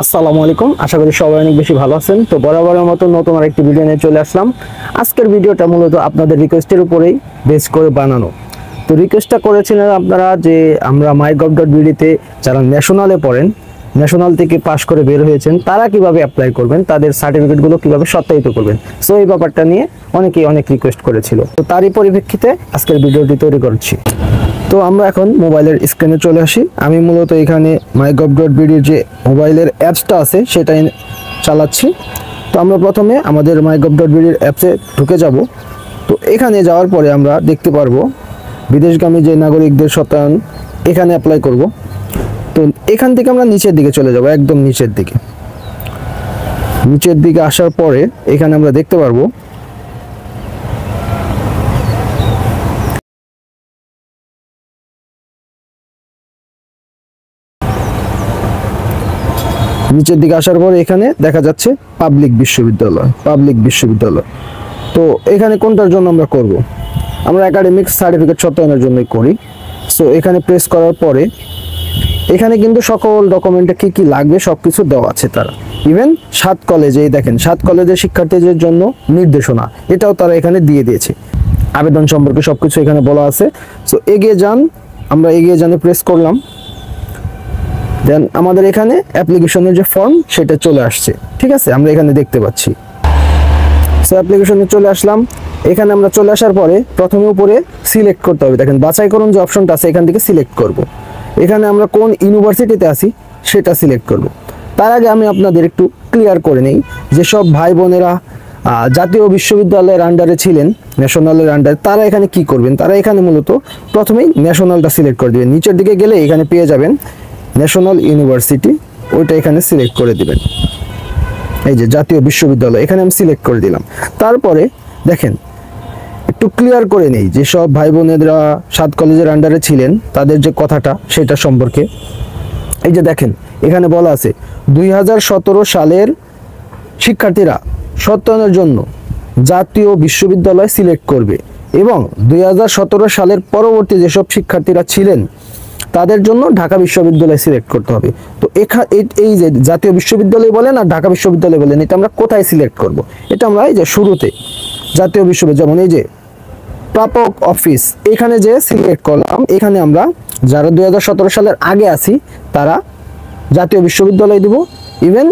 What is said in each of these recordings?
আসসালামু আলাইকুম, আশা করি সবাই অনেক বেশি ভালো আছেন। তো বরাবরের মতো নতুন আরেকটি ভিডিও নিয়ে চলে আসলাম। আজকের ভিডিওটা মূলত আপনাদের রিকোয়েস্টের উপরেই বেস করে বানানো। তো রিকোয়েস্টটা করেছিলেন আপনারা যে আমরা mygov.bd-তে যারা ন্যাশনালে পড়েন, ন্যাশনাল থেকে পাশ করে বের হয়েছেন, তারা কিভাবে অ্যাপ্লাই করবেন, তাদের সার্টিফিকেটগুলো কিভাবে সত্যায়িত করবেন। সো এই ব্যাপারটা নিয়ে অনেকেই অনেক রিকোয়েস্ট করেছিল। তো তারই পরিপ্রেক্ষিতে আজকের ভিডিওটি তৈরি করছি। তো আমরা এখন মোবাইলের স্ক্রিনে চলে আসি। আমি মূলত এখানে mygov.bd-র যে মোবাইলের অ্যাপসটা আছে সেটাই চালাচ্ছি। তো আমরা প্রথমে আমাদের mygov.bd-র অ্যাপসে ঢুকে যাব। তো এখানে যাওয়ার পরে আমরা দেখতে পারবো বিদেশগামী যে নাগরিকদের সত্যায়ন, এখানে অ্যাপ্লাই করব। তো এখান থেকে আমরা নিচের দিকে চলে যাব, একদম নিচের দিকে। নিচের দিকে আসার পরে এখানে আমরা দেখতে পারবো নিচের দিকে আসার পরে এখানে দেখা যাচ্ছে পাবলিক বিশ্ববিদ্যালয়। তো এখানে কোনটার জন্য আমরা করব? আমরা একাডেমিক সার্টিফিকেট সত্যায়নের জন্যই করি। সো এখানে প্রেস করার পরে এখানে কিন্তু সকল ডকুমেন্টে কি কি লাগবে সবকিছু দেওয়া আছে। তারা ইভেন 7 কলেজে, এই দেখেন 7 কলেজের শিক্ষার্থীদের জন্য নির্দেশনা, এটাও তারা এখানে দিয়ে দিয়েছে। আবেদন সম্পর্কে সবকিছু এখানে বলা আছে। সো এগিয়ে যান, আমরা এগিয়ে জানে প্রেস করলাম। দেন আমাদের এখানে অ্যাপ্লিকেশনের যে ফর্ম সেটা চলে আসছে, ঠিক আছে, আমরা এখানে দেখতে পাচ্ছি। সো অ্যাপ্লিকেশনে চলে আসলাম। এখানে আমরা চলে আসার পরে প্রথমে উপরে সিলেক্ট করতে হবে। দেখেন বাছাই করুন যে অপশনটা আছে, এখান থেকে সিলেক্ট করব। এখানে আমরা কোন ইউনিভার্সিটিতে আছি সেটা সিলেক্ট করব। তার আগে আমি আপনাদের একটু ক্লিয়ার করে নেই, যেসব ভাই বোনেরা জাতীয় বিশ্ববিদ্যালয়ের আন্ডারে ছিলেন, ন্যাশনালের আন্ডারে, তারা এখানে কি করবেন? তারা এখানে মূলত প্রথমেই ন্যাশনালটা সিলেক্ট করে দেবেন। নিচের দিকে গেলে এখানে পেয়ে যাবেন ন্যাশনাল ইউনিভার্সিটি, ওইটা এখানে সিলেক্ট করে দিবেন। এই যে জাতীয় বিশ্ববিদ্যালয়, এখানে আমি সিলেক্ট করে দিলাম। তারপরে দেখেন একটু ক্লিয়ার করে নেই, যেসব ভাই বোনেরা 7 কলেজের আন্ডারে ছিলেন তাদের যে কথাটা সেটা সম্পর্কে। এই যে দেখেন এখানে বলা আছে 2017 সালের শিক্ষার্থীরা সত্যায়নের জন্য জাতীয় বিশ্ববিদ্যালয় সিলেক্ট করবে এবং 2017 সালের পরবর্তী যেসব শিক্ষার্থীরা ছিলেন তাদের জন্য ঢাকা বিশ্ববিদ্যালয় সিলেক্ট করতে হবে। তো এই যে জাতীয় বিশ্ববিদ্যালয় বলেন আর ঢাকা বিশ্ববিদ্যালয় বলেন, এটা আমরা কোথায় সিলেক্ট করব? এটা আমরা এই যে শুরুতে জাতীয় বিশ্ববিদ্যালয়, যেমন এই যে প্রাপক অফিস, এখানে যে সিলেক্ট করলাম, এখানে আমরা যারা 2017 সালের আগে আছি তারা জাতীয় বিশ্ববিদ্যালয় দিব। ইভেন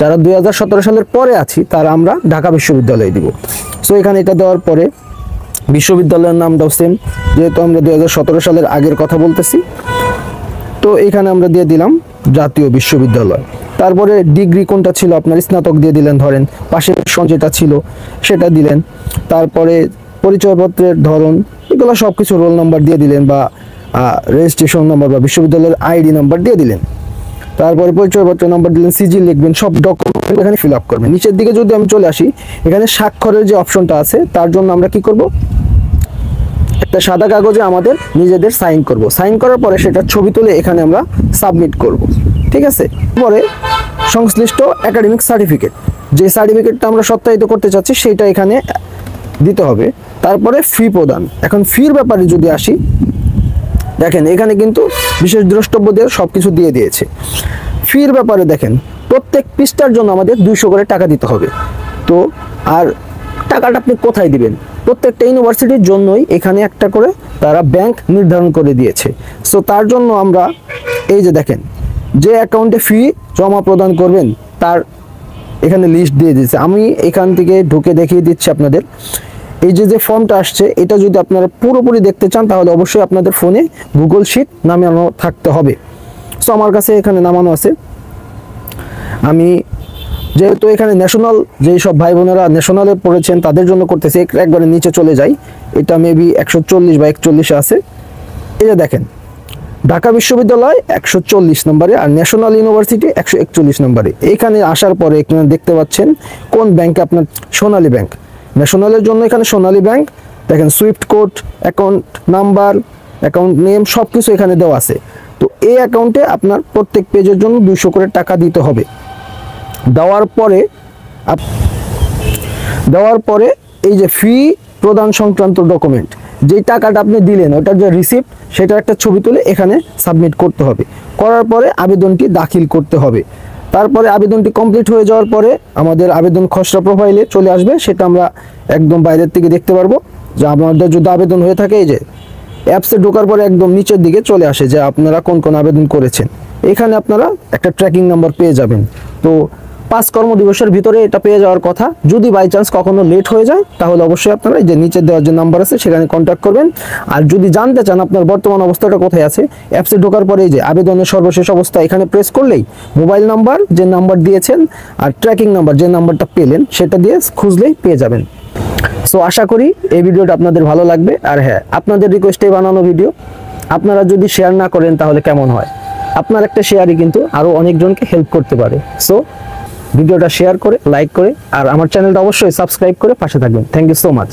যারা 2017 সালের পরে আছি তারা আমরা ঢাকা বিশ্ববিদ্যালয় দিব। সো এখানে এটা দেওয়ার পরে বিশ্ববিদ্যালয়ের নামটাও সেম, যেহেতু আমরা 2017 সালের আগের কথা বলতেছি। তো এখানে আমরা দিয়ে দিলাম জাতীয় বিশ্ববিদ্যালয়। তারপরে ডিগ্রি কোনটা ছিল আপনার, স্নাতক দিয়ে দিলেন, ধরেন পাশের যেটা ছিল সেটা দিলেন। তারপরে পরিচয়পত্রের ধরন, এগুলো সব কিছু, রোল নাম্বার দিয়ে দিলেন বা রেজিস্ট্রেশন নাম্বার বা বিশ্ববিদ্যালয়ের আইডি নাম্বার দিয়ে দিলেন। তারপরে পরিচয়পত্র নাম্বার দিলেন, সিজি লিখবেন, সব ডকুমেন্ট এখানে ফিল আপ করবেন। নিচের দিকে যদি আমি চলে আসি, এখানে স্বাক্ষরের যে অপশনটা আছে তার জন্য আমরা কি করব? একটা সাদা কাগজে আমাদের নিজেদের সাইন করব। সাইন করার পরে সেটা ছবি তুলে এখানে আমরা সাবমিট করব, ঠিক আছে। পরে সংশ্লিষ্ট একাডেমিক সার্টিফিকেট, যে সার্টিফিকেটটা আমরা সত্যায়িত করতে চাচ্ছি সেইটা এখানে দিতে হবে। তারপরে ফি প্রদান। এখন ফির ব্যাপারে যদি আসি, দেখেন এখানে কিন্তু বিশেষ দ্রষ্টব্যদের সবকিছু দিয়ে দিয়েছে। ফির ব্যাপারে দেখেন প্রত্যেক পৃষ্ঠার জন্য আমাদের 200 করে টাকা দিতে হবে। তো আর টাকাটা আপনি কোথায় দিবেন? প্রত্যেকটা ইউনিভার্সিটির জন্যই এখানে একটা করে তারা ব্যাংক নির্ধারণ করে দিয়েছে। সো তার জন্য আমরা এই যে দেখেন যে অ্যাকাউন্টে ফি জমা প্রদান করবেন তার এখানে লিস্ট দিয়ে দিয়েছে। আমি এখান থেকে ঢুকে দেখিয়ে দিচ্ছি আপনাদের। এই যে ফর্মটা আসছে, এটা যদি আপনারা পুরোপুরি দেখতে চান তাহলে অবশ্যই আপনাদের ফোনে গুগল শিট নামানো থাকতে হবে। সো আমার কাছে এখানে নামানো আছে। আমি যেহেতু এখানে ন্যাশনাল, যেই সব ভাই বোনেরা ন্যাশনালে পড়েছেন তাদের জন্য করতেছি, একবারে নিচে চলে যাই। এটা মেবি 140 বা 41 আছে। এই যে দেখেন ঢাকা বিশ্ববিদ্যালয় 140 নম্বরে আর ন্যাশনাল ইউনিভার্সিটি 141 নম্বরে। এখানে আসার পরে এখানে দেখতে পাচ্ছেন কোন ব্যাংকে আপনার, সোনালী ব্যাংক। ন্যাশনালের জন্য এখানে সোনালী ব্যাংক, দেখেন Swift code, account number, account name সব কিছু এখানে দেওয়া আছে। তো এই অ্যাকাউন্টে আপনার প্রত্যেক পেজের জন্য 200 করে টাকা দিতে হবে। দেওয়ার পরে এই যে ফি প্রদান সংক্রান্ত ডকুমেন্ট, যেই টাকাটা আপনি দিলেন ওটার যে রিসিপ্ট সেটার একটা ছবি তুলে এখানে সাবমিট করতে হবে। করার পরে আবেদনটি দাখিল করতে হবে। তারপরে আবেদনটি কমপ্লিট হয়ে যাওয়ার পরে আমাদের আবেদন খসড়া প্রোফাইলে চলে আসবে, সেটা আমরা একদম বাইরের থেকে দেখতে পারবো। যে আমাদের যদি আবেদন হয়ে থাকে, এই যে অ্যাপসে ঢোকার পরে একদম নিচের দিকে চলে আসে যে আপনারা কোন কোন আবেদন করেছেন। এখানে আপনারা একটা ট্র্যাকিং নাম্বার পেয়ে যাবেন। তো 5 কর্মদিবসের ভিতরে এটা পেয়ে যাওয়ার কথা। যদি বাই চান্স কখনো লেট হয়ে যায় তাহলে অবশ্যই আপনারা এই যে নিচে দেওয়ার যে নাম্বার আছে সেখানে কন্ট্যাক্ট করবেন। আর যদি জানতে চান আপনার বর্তমান অবস্থাটা কোথায় আছে, অ্যাপসে ঢোকার পরে এই যে আবেদনের সর্বশেষ অবস্থা এখানে প্রেস করলেই মোবাইল নাম্বার যে নাম্বার দিয়েছেন আর ট্র্যাকিং নাম্বার যে নাম্বারটা পেলেন সেটা দিয়ে খুঁজলেই পেয়ে যাবেন। সো আশা করি এই ভিডিওটা আপনাদের ভালো লাগবে। আর হ্যাঁ, আপনাদের রিকোয়েস্টে বানানো ভিডিও, আপনারা যদি শেয়ার না করেন তাহলে কেমন হয়? আপনার একটা শেয়ারই কিন্তু আরও অনেকজনকে হেল্প করতে পারে। সো ভিডিওটা শেয়ার করে, লাইক করে, আর আমার চ্যানেলটা অবশ্যই সাবস্ক্রাইব করে পাশে থাকবেন। Thank you so much.